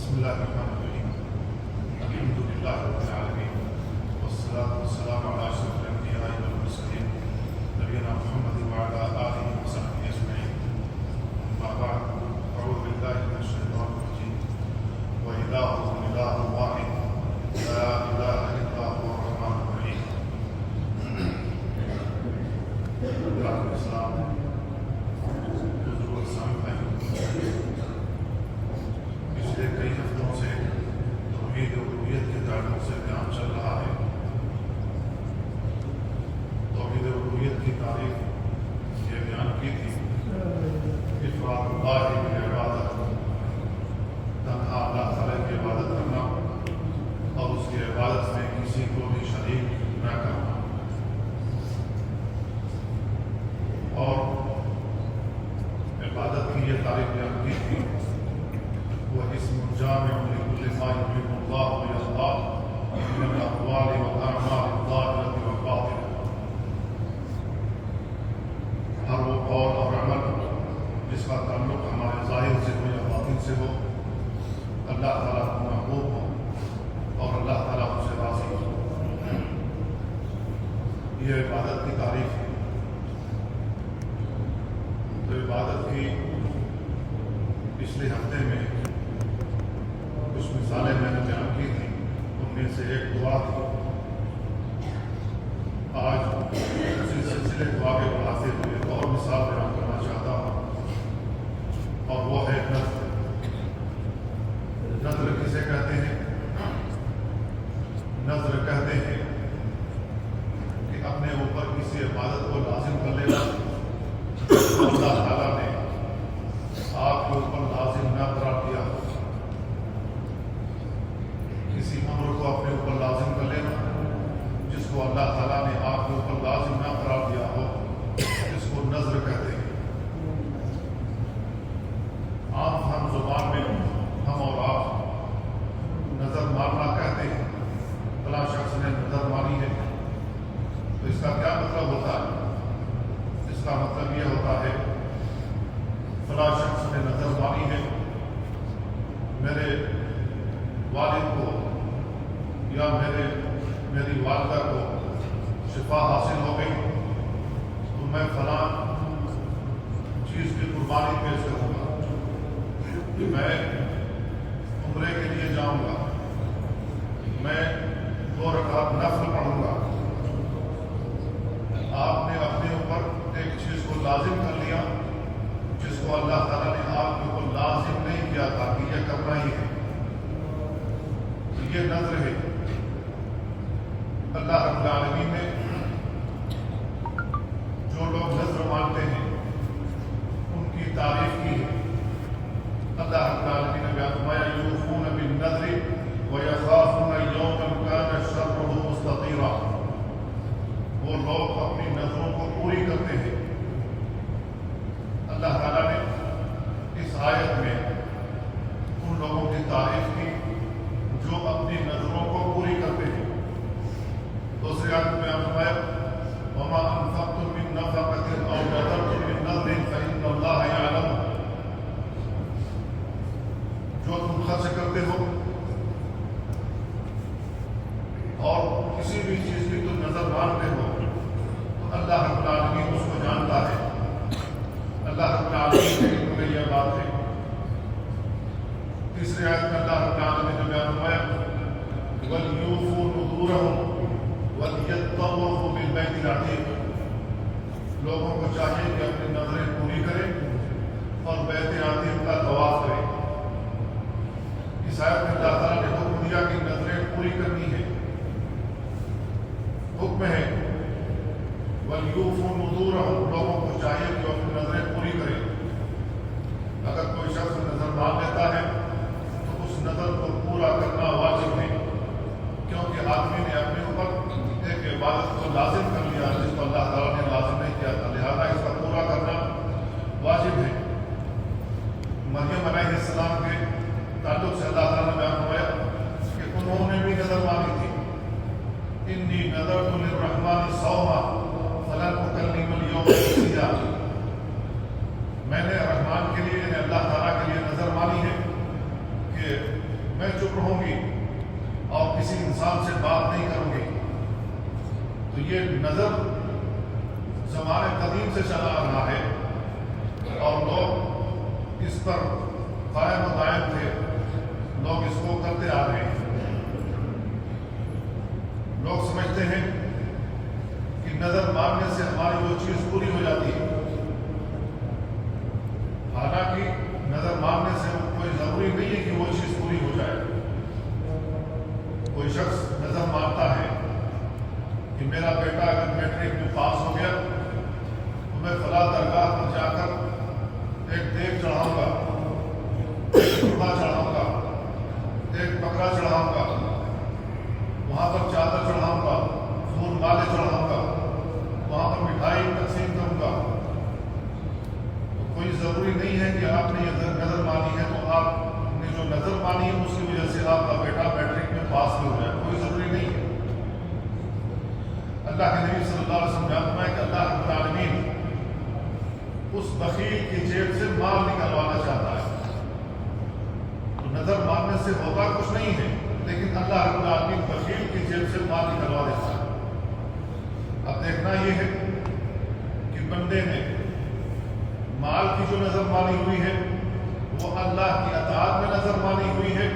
بسم الله الرحمن الرحيم. الحمد لله رب العالمين، والصلاة والسلام على أشرف الأنبياء والمرسلين نبينا محمد وعلى آله وصحبه أجمعين. أما بعد، أعوذ بالله من الشيطان الرجيم. وإلهكم إله واحد لا إله إلا هو الرحمن الرحيم. الإسلام پچھلے کئی ہفتوں سے توحید و الوہیت کے تعلق سے بیان چل رہا ہے. توحید و الوہیت کی تعریف یہ بیان کی تھی افراد اللہ کی عبادت، تنہا اللہ تعالیٰ کی عبادت کرنا اور اس کی عبادت میں کسی کو بھی شریک نہ کرنا. اور عبادت کی یہ تعریف بیان کی تھی وہ اسم جامع لكل ما يحب الله ويرضاه من الأقوال والأعمال الظاهرة والباطنة. ہر وہ قول اور عمل جس کا تعلق ہمارے ظاہر سے ہو یا باطن سے ہو، اللہ تعالیٰ کو محبوب ہو اور اللہ تعالیٰ اس سے راضی ہو، یہ عبادت کی تعریف ہے. تو عبادت کی پچھلے ہفتے میں کچھ مثالیں میں نے بیان کی تھیں، ان میں سے ایک دعا تھی. آج اسی سلسلے کو آگے بڑھاتے ہوئے ایک اور مثال بیان کرنا چاہتا ہوں، اور وہ ہے نذر. نذر کسے کہتے ہیں؟ نذر کہتے ہیں کہ اپنے اوپر کسی عبادت کو لازم کر لینا اللہ تعالیٰ نے آپ کے اوپر لازم نہ قرار دیا ہو. کسی امر کو اپنے اوپر لازم کر لینا جس کو اللہ تعالیٰ نے آپ کے اوپر لازم نہ قرار دیا ہو، جس کو نذر کہتے ہیں. عام ہم زبان میں ہم اور آپ نظر مارنا کہتے ہیں. فلاں شخص نے نظر ماری ہے، تو اس کا کیا مطلب ہوتا ہے؟ اس کا مطلب یہ ہوتا ہے فلاں شخص نے نظر ماری ہے، میرے والد کو یا میری والدہ کو شفا حاصل ہو گئی تو میں فلاں چیز کی قربانی پیش کروں گا کہ میں عمرے کے لیے جاؤں گا، میں 2 رکعت نفل پڑھوں گا. آپ نے اپنے اوپر ایک چیز کو لازم کر لیا جس کو اللہ تعالیٰ نے آپ کے اوپر لازم نہیں کیا تھا کہ یہ کرنا ہی ہے. یہ نذر ہے. اللہ رب العالمین نے جو لوگ نذر مانتے ہیں ان کی تعریف کی ہے. اللہ رب العالمین نے بیان فرمایا یوفون بالنذر ویخافون یوما کان شرہ مستطیرا. وہ لوگ اپنی نذروں کو پوری کرتے ہیں. اللہ تعالیٰ نے اس آیت میں ان لوگوں کی تعریف کی جو اپنی نذروں کو پوری کرتے ہیں. دوسری آیت میں فرمایا وما انفقتم من نفقۃ او نذرتم من نذر فإن اللہ یعلم. جو تم خرچ کرتے ہو اور کسی بھی چیز کی تم نظر مانتے ہو تو اللہ رب العالمین اس کو جانتا ہے. اللہ رب العالمین کے علم میں یہ بات ہے. تیسری آیت میں اللہ رب العالمین نے بیان فرمایا وَلْيُوفُوا نُذُورَهُمْ وَلْيَطَّوَّفُوا بِالْبَيْتِ الْعَتِيقِ. لوگوں کو چاہیے کہ اپنی نظریں پوری کریں اور بیت عتیق کا طواف کریں. اس آیت میں اللہ تعالیٰ نے حکم دیا کہ نظریں پوری کرنی ہے. حکم ہے وَلْيُوفُوا نُذُورَهُمْ، لوگوں کو چاہیے کہ اپنی نظریں پوری کریں. اگر کوئی شخص نظر مان لیتا ہے تو اس نظر کو پورا کرنا واجب ہے، کیونکہ آدمی نے اپنے اوپر ایک عبادت کو لازم کر لیا جس کو اللہ تعالیٰ نے لازم نہیں کیا تھا، لہذا اس کا پورا کرنا واجب ہے. مریم علیہ السلام کے تعلق سے اللہ تعالیٰ نے بیان فرمایا کہ انہوں نے بھی نظر مانی تھی انی نذرت للرحمن صوما فلن اکلم اليوم انسیا. میں نے رحمان کے لیے یعنی اللہ تعالیٰ کے لیے نظر مانی ہے کہ میں چپ رہوں گی اور کسی انسان سے بات نہیں کروں گی. تو یہ نظر زمانے قدیم سے چلا آ رہا ہے اور لوگ اس پر قائم و دائم تھے. لوگ اس کو کرتے آ رہے ہیں. لوگ سمجھتے ہیں کہ نظر مارنے سے ہماری وہ چیز پوری ہو جاتی ہے. حالانکہ نظر مارنے سے کوئی ضروری نہیں ہے کہ وہ چیز پوری ہو جائے. کوئی شخص نظر مارتا ہے کہ میرا بیٹا اگر میٹرک میں پاس ہو گیا تو میں فلاں درگاہ پر جا کر ایک دیگ چڑھاؤں گا, ایک قربہ چڑھاؤں گا, ایک بکرا چڑھاؤں گا, وہاں پر چادر چڑھاؤں گا, پھول مالے چڑھاؤں گا, وہاں پر مٹھائی تقسیم کروں گا. تو کوئی ضروری نہیں ہے کہ آپ نے یہ نظر مانی ہے تو آپ نے جو نظر مانی ہے اس کی وجہ سے آپ کا بیٹا میٹرک میں پاس بھی ہو جائے. کوئی ضروری نہیں ہے. اللہ کے نبی صلی اللہ علیہ وسلم جانتا ہے کہ اللہ رب العالمین اس بخیل کی جیب سے مال نکلوانا چاہتا ہے. تو نظر مارنے سے ہوتا کچھ نہیں ہے, لیکن اللہ رب العالمین بخیل کی جیب سے مال نکلوا دیتا ہے. اب دیکھنا یہ ہے کہ بندے نے مال کی جو نظر مانی ہوئی ہے وہ اللہ کی اطاعت میں نظر مانی ہوئی ہے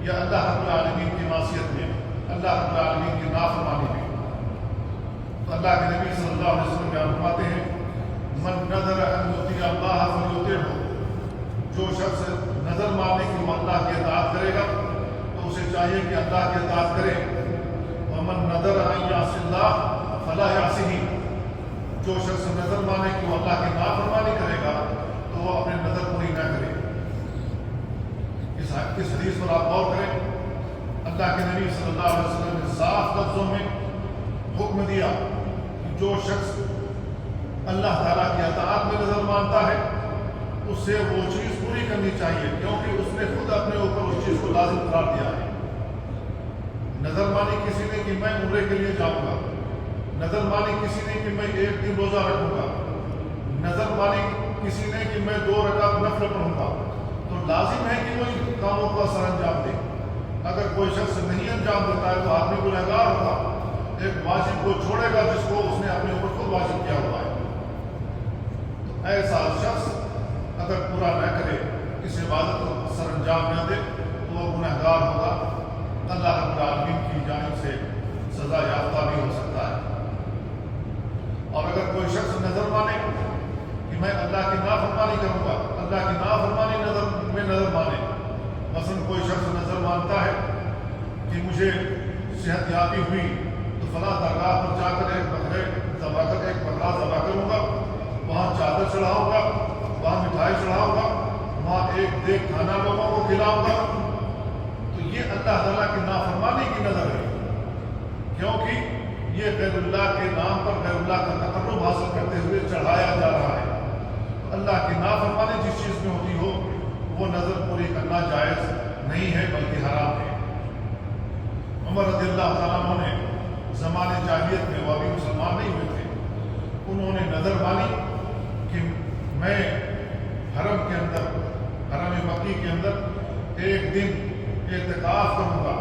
یا اللہ رب العالمین کی معصیت میں, اللہ رب العالمین کی نافرمانی میں. تو اللہ کے نبی صلی اللہ علیہ وسلم بیان فرماتے ہیں من نظر ان یطیع اللہ فلیطعہ. جو شخص نظر ماننے کی وہ اللہ کی اطاعت کرے گا تو اسے چاہیے کہ اللہ کی اطاعت کرے. ومن نظر ان یعصی اللہ فلا یعصیہ. جو شخص نظر مانے کہ وہ اللہ کی نافرمانی کرے گا تو وہ اپنے نظر پوری نہ کرے. اس حدیث پر آپ غور کریں. اللہ کے نبی صلی اللہ علیہ وسلم نے صاف لفظوں میں حکم دیا کہ جو شخص اللہ تعالیٰ کی اطاعت میں نظر مانتا ہے اس سے وہ چیز پوری کرنی چاہیے, کیونکہ اس نے خود اپنے اوپر اس چیز کو لازم قرار دیا ہے. نظر مانی کسی نے کہ میں عمرے کے لیے جاؤں گا, نظر مانی کسی نے کہ میں ایک دن روزہ رکھوں گا, نظر مانی کسی نے کہ میں 2 رکعت نفل پڑھوں گا, تو لازم ہے کہ وہ ان کاموں کا سر انجام دے. اگر کوئی شخص نہیں انجام دیتا ہے تو آدمی گنہگار ہوگا. ایک واجب کو چھوڑے گا جس کو اس نے اپنے اوپر خود واجب کیا ہوا ہے. تو ایسا شخص اگر پورا نہ کرے, اس عبادت کو سر انجام نہ دے تو وہ گنہگار ہوگا. اللہ رب العالمین کی جانب سے سزا یافتہ بھی ہو سکتا ہے. اور اگر کوئی شخص نظر مانے کہ میں اللہ کی نافرمانی کروں گا, اللہ کی نافرمانی نظر مانے. مثلا کوئی شخص نظر مانتا ہے کہ مجھے صحت یابی ہوئی تو فلاں درگاہ پر جا کر ایک بکرا ذبح کروں گا, وہاں چادر چڑھاؤں گا, وہاں مٹھائی چڑھاؤں گا, وہاں ایک دیگ کھانا لوگوں کو کھلاؤں گا. تو یہ اللہ تعالیٰ کی نافرمانی کی نظر ہے, کیونکہ یہ غیر اللہ کے نام پر غیر اللہ کا تقرب حاصل کرتے ہوئے چڑھایا جا رہا ہے. اللہ کی نافرمانی جس چیز میں ہوتی ہو وہ نظر پوری کرنا جائز نہیں ہے بلکہ حرام ہے. عمر رضی اللہ تعالیٰ عنہ نے زمانے جاہلیت میں, وہ ابھی مسلمان نہیں ہوئے تھے, انہوں نے نظر مانی کہ میں حرم کے اندر, حرم مکی کے اندر ایک دن اعتکاف کروں گا.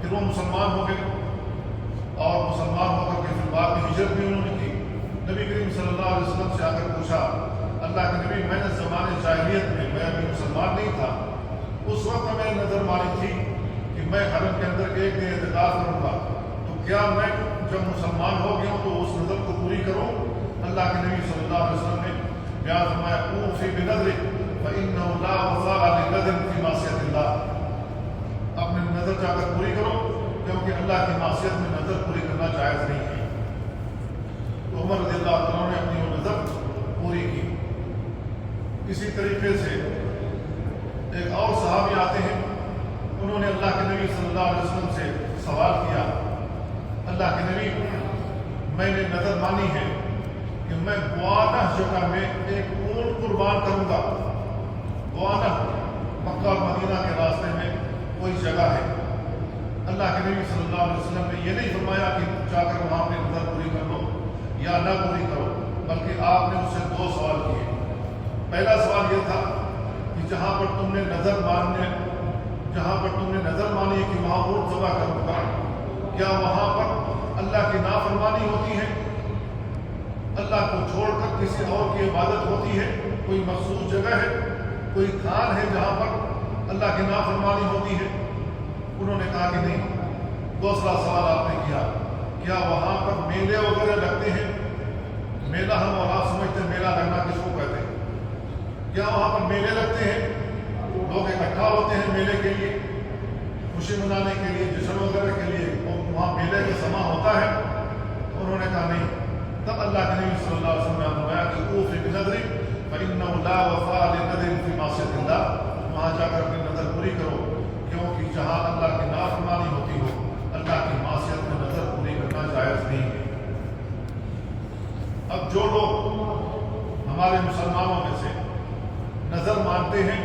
پھر وہ مسلمان ہو گئے اور مسلمان ہو کر کے پھر بعد میں ہجرت بھی انہوں نے کی. نبی کریم صلی اللہ علیہ وسلم سے آ کر پوچھا, اللہ کے نبی میں نے زمانے جاہلیت میں ابھی مسلمان نہیں تھا, اس وقت میں نے نظر مانی تھی کہ میں حرم کے اندر ایک دن اعتکاف کروں گا, تو کیا میں جب مسلمان ہو گیا ہوں تو اس نظر کو پوری کروں؟ اللہ کے نبی صلی اللہ علیہ وسلم نے بیان فرمایا اوفی بنذرک فإنہ لا وفاء لنذر فی معصیۃ اللہ. اپنے نظر جا کر پوری کرو کیونکہ اللہ کی معصیت میں نظر پوری کرنا جائز نہیں ہے. تو عمر رضی اللہ عنہ نے اپنی وہ نظر پوری کی. اسی طریقے سے ایک اور صحابی آتے ہیں, انہوں نے اللہ کے نبی صلی اللہ علیہ وسلم سے سوال کیا, اللہ کے نبی میں نے نظر مانی ہے کہ میں بوانہ جگہ میں ایک اونٹ قربان کروں گا. بوانہ مکہ اور مدینہ کے راستے میں کوئی جگہ ہے. اللہ کے نبی صلی اللہ علیہ وسلم نے یہ نہیں فرمایا کہ جا کر وہاں اپنی نظر پوری کر لو یا نہ پوری کرو, بلکہ آپ نے اس سے 2 سوال کیے. پہلا سوال یہ تھا کہ جہاں پر تم نے نظر ماننے جہاں پر تم نے نظر مانی ہے کہ وہاں اونٹ ذبح کروں گا، کیا وہاں پر اللہ کی نافرمانی ہوتی ہے؟ اللہ کو چھوڑ کر کسی اور کی عبادت ہوتی ہے؟ کوئی مخصوص جگہ ہے، کوئی تھان ہے جہاں پر اللہ کی نافرمانی ہوتی ہے؟ انہوں نے کہا کہ نہیں۔ دوسرا سوال آپ نے کیا، کیا وہاں پر میلے وغیرہ لگتے ہیں؟ میلہ ہم اور آپ سمجھتے ہیں میلہ لگنا کس کو کہتے ہیں؟ کیا وہاں پر میلے لگتے ہیں؟ لوگ اکٹھا ہوتے ہیں میلے کے لیے، خوشی منانے کے لیے، جشن وغیرہ کے لیے، وہاں میلے کا سما ہوتا ہے؟ انہوں نے کہا نہیں۔ تب اللہ کے نبی صلی اللہ علیہ وسلم نے فرمایا کہ اوفِ بنذر فإنه لا وفاء لنذر في معصية اللہ، وہاں جا کر اپنی نظر پوری کرو، کیونکہ جہاں اللہ کی نافرمانی ہوتی ہو اللہ کی معصیت میں نظر پوری کرنا جائز نہیں ہے۔ اب جو لوگ ہمارے مسلمانوں میں سے نظر مانتے ہیں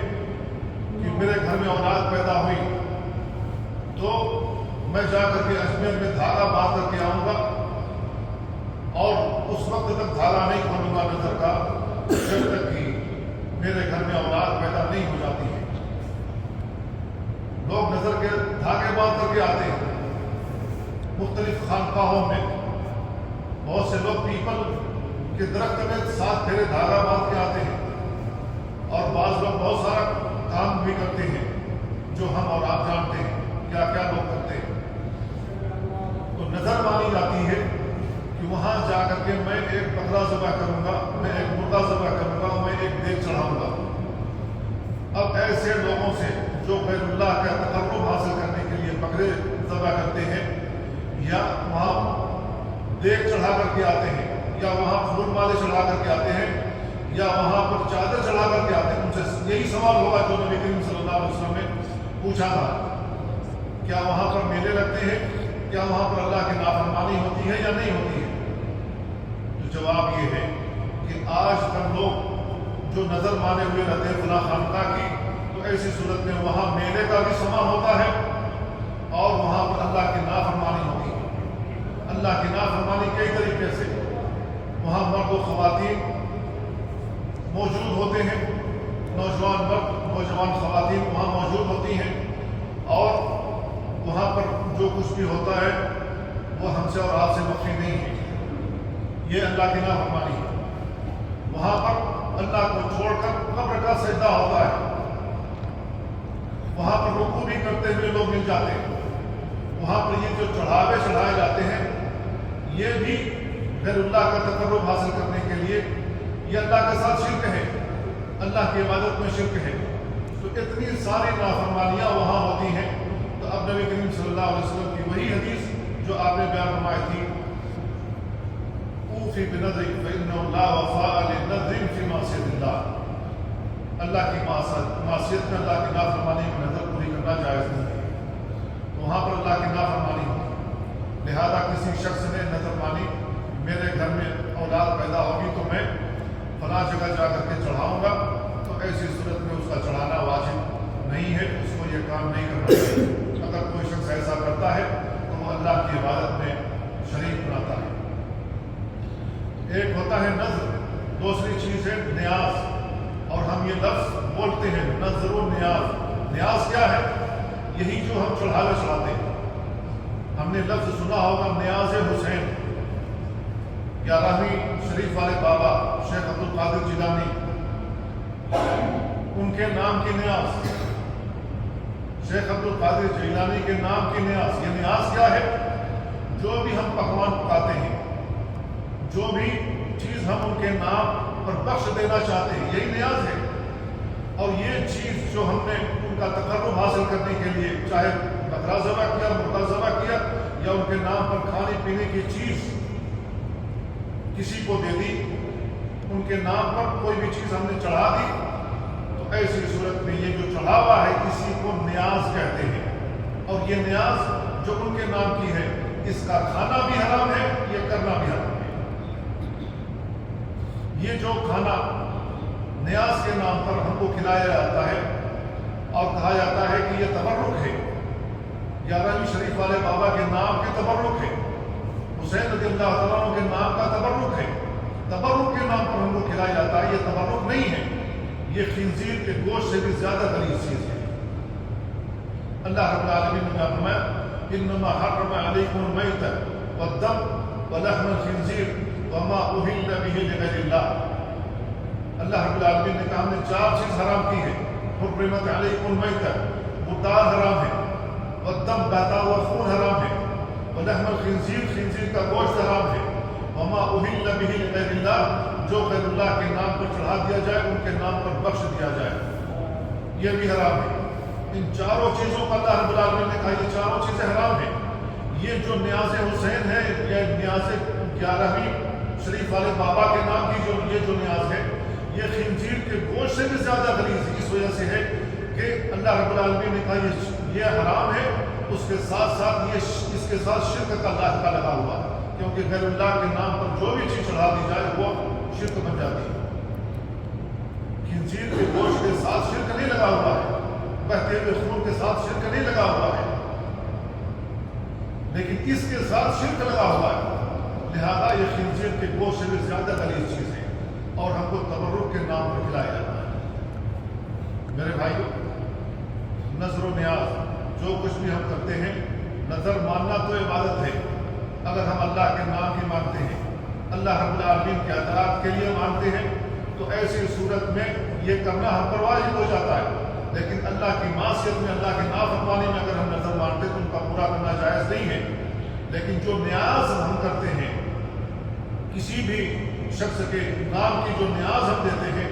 کہ میرے گھر میں اولاد پیدا ہوئی تو میں جا کر کے اجمیر میں دھاگا باندھ کر کے آؤں گا اور اس وقت تک دھاگا نہیں کھولوں گا نظر کا جب تک کہ میرے گھر میں اولاد پیدا نہیں ہو جاتی ہے۔ لوگ نظر کے دھاگے باندھ کر کے آتے ہیں مختلف خانقاہوں میں، بہت سے لوگ پیپل کے درخت میں 7 پھیرے دھاگا باندھ کے آتے ہیں، اور بعض لوگ بہت سارا کام بھی کرتے ہیں جو ہم اور آپ جانتے ہیں کیا کیا لوگ کرتے ہیں۔ تو نظر مانی جاتی ہے کہ وہاں جا کر کے میں ایک بکرا ذبح کروں گا، میں ایک مرغا ذبح کروں گا، میں ایک دیگ چڑھاؤں گا۔ اب ایسے لوگوں سے جو غیر اللہ کا تقرب حاصل کرنے کے لیے بکرے ذبح کرتے ہیں یا وہاں دیگ چڑھا کر کے آتے ہیں یا وہاں پھول مالے چڑھا کر کے آتے ہیں یا وہاں پر چادر چڑھا کر کے آتے ہیں، ان سے یہی سوال ہوگا جو نبی کریم صلی اللہ علیہ وسلم نے پوچھا تھا، کیا وہاں پر میلے لگتے ہیں؟ کیا وہاں پر اللہ کی نافرمانی ہوتی ہے یا نہیں ہوتی ہے؟ تو جواب یہ ہے کہ آج کل لوگ جو نظر مانے ہوئے رہتے ہیں فلاں خانقاہ کی، تو ایسی صورت میں وہاں میلے کا بھی سما ہوتا ہے اور وہاں پر اللہ کی نافرمانی ہوتی ہے۔ اللہ کی نافرمانی کئی طریقے سے، وہاں مرد و خواتین موجود ہوتے ہیں، نوجوان مرد نوجوان خواتین وہاں موجود ہوتی ہیں، اور وہاں پر جو کچھ بھی ہوتا ہے وہ ہم سے اور آپ سے مخفی نہیں ہے، یہ اللہ کی نافرمانی ہے۔ وہاں پر اللہ کو چھوڑ کر قبر کا سجدہ ہوتا ہے، وہاں پر رکوع بھی کرتے ہوئے لوگ مل جاتے ہیں، وہاں پر یہ جو چڑھاوے چڑھائے جاتے ہیں یہ بھی غیر اللہ کا تقرب حاصل کرنے کے لیے، یہ اللہ کے ساتھ شرک ہے، اللہ کی عبادت میں شرک ہے۔ تو اتنی ساری نافرمانیاں وہاں ہوتی ہیں، تو اب نبی کریم صلی اللہ علیہ وسلم کی وہی حدیث جو آپ نے بیان فرمائی تھی، اوفی بنذر فإنه لا وفاء لنذر في معصیة اللہ، اللہ کی معصیت میں اللہ کی نافرمانی میں نظر پوری کرنا جائز نہیں ہے، تو وہاں پر اللہ کی نافرمانی ہوتی ہے۔ لہذا کسی شخص نے نظر مانی میرے گھر میں اولاد پیدا ہوگی تو میں فلاں جگہ جا کر کے چڑھاؤں گا، تو ایسی صورت میں اس کا چڑھانا واجب نہیں ہے، اس کو یہ کام نہیں کرنا چاہیے۔ اگر کوئی شخص ایسا کرتا ہے تو وہ اللہ کی عبادت میں شریک بناتا ہے۔ ایک ہوتا ہے نظر، دوسری چیز ہے نیاز، اور ہم یہ لفظ بولتے ہیں نظر و نیاز۔ نیاز کیا ہے؟ یہی جو ہم چڑھاوے چڑھاتے ہیں، ہم نے لفظ سنا ہوگا نیاز حسین، یا راہی شریف والے بابا شیخ عبد القادر جیلانی، ان کے نام کی نیاز، شیخ عبد القادر جیلانی کے نام کی نیاز۔ یہ نیاز کیا ہے؟ جو بھی ہم پکوان پکاتے ہیں، جو بھی چیز ہم ان کے نام پر بخش دینا چاہتے ہیں، یہی نیاز ہے۔ اور یہ چیز جو ہم نے ان کا تقرب حاصل کرنے کے لیے چاہے بکرا ذبح کیا، مرغا ذبح کیا، یا ان کے نام پر کھانے پینے کی چیز کسی کو دے دی، ان کے نام پر کوئی بھی چیز ہم نے چڑھا دی، تو ایسی صورت میں یہ جو چڑھاوا ہے اسی کو نیاز کہتے ہیں، اور یہ نیاز جو ان کے نام کی ہے اس کا کھانا بھی حرام ہے، یہ کرنا بھی حرام ہے۔ یہ جو کھانا نیاز کے نام پر ہم کو کھلایا جاتا ہے اور کہا جاتا ہے کہ یہ تبرک ہے، یا رحمی شریف والے بابا کے نام کے تبرک ہے، حسین رضی اللہ تعالیٰ عنہ کے نام کا تبرک ہے، تبرک کے نام پر ہم کو کھلایا جاتا ہے، یہ تبرک نہیں ہے، یہ خنزیر کے گوشت سے بھی زیادہ غلیظ چیز ہے۔ اللہ رب العالمین نے فرمایا انما حرم علیکم المیتۃ والدم ولحم الخنزیر وما اہل به لغیر اللہ۔ اللہ رب العالمین نے کہا ہم نے 4 چیز حرام کی ہے۔ حرمت علیکم المیتۃ، مردار حرام ہے، والدم بہتا ہوا خون حرام ہے، ولحم الخنزیر، خنزیر کا گوشت حرام ہے، وما اہل به لغیر اللہ، جو غیر اللہ کے نام پر چڑھا دیا جائے ان کے نام پر بخش دیا جائے، یہ بھی حرام ہے۔ ان 4 چیزوں کا اللہ رب العالمین نے کہا یہ 4 چیزیں حرام ہیں۔ یہ جو نیاز حسین ہے یا نیاز 11ویں شریف والے بابا کے نام کی جو نیاز ہے، یہ خنزیر کے گوشت سے بھی زیادہ غلیظ اس وجہ سے ہے کہ اللہ رب العالمین نے کہا یہ حرام ہے، اس کے ساتھ ساتھ اس کے ساتھ شرک کا اللہ کا لگا ہوا ہے، کیونکہ غیر اللہ کے نام پر جو بھی چیز چڑھا دی جائے وہ شرک بن جاتی ہے۔ خنزیر کے گوشت کے ساتھ شرک نہیں لگا ہوا ہے، بہتے ہوئے خون کے ساتھ شرک نہیں لگا ہوا ہے، لیکن اس کے ساتھ شرک لگا ہوا ہے، لہذا یہ خنزیر کے گوشت سے بھی زیادہ غلیظ چیز ہے اور ہم کو تبرک کے نام پر کھلایا جاتا ہے۔ میرے بھائیو، نظر و نیاز جو کچھ بھی ہم کرتے ہیں، نظر ماننا تو عبادت ہے۔ اگر ہم اللہ کے نام ہی مانتے ہیں، اللہ رب العالمین کے اطاعت کے لیے مانتے ہیں، تو ایسی صورت میں یہ کرنا ہم پر واجب ہو جاتا ہے۔ لیکن اللہ کی معصیت میں، اللہ کی نافرمانی میں اگر ہم نظر مانتے تو ان کا پورا کرنا جائز نہیں ہے۔ لیکن جو نیاز ہم کرتے ہیں، کسی بھی شخص کے نام کی جو نیاز ہم دیتے ہیں،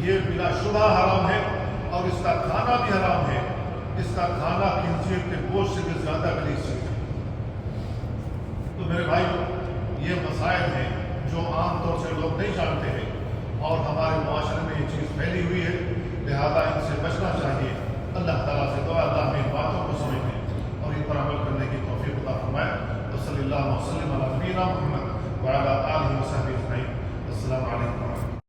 یہ بلا شبہ حرام ہے اور اس کا کھانا بھی حرام ہے۔ اس کا کھانا خنزیر کے گوشت سے بھی زیادہ غلیظ چیز ہے۔ تو میرے بھائیو، یہ مسائل ہیں جو عام طور سے لوگ نہیں جانتے ہیں اور ہمارے معاشرے میں یہ چیز پھیلی ہوئی ہے، لہذا ان سے بچنا چاہیے۔ اللہ تعالیٰ سے دعا اللہ ہمیں ان باتوں کو سمجھنے اور ان پر عمل کرنے کی توفیق عطا فرمائے۔ صلی اللہ وسلم علی نبینا محمد وعلی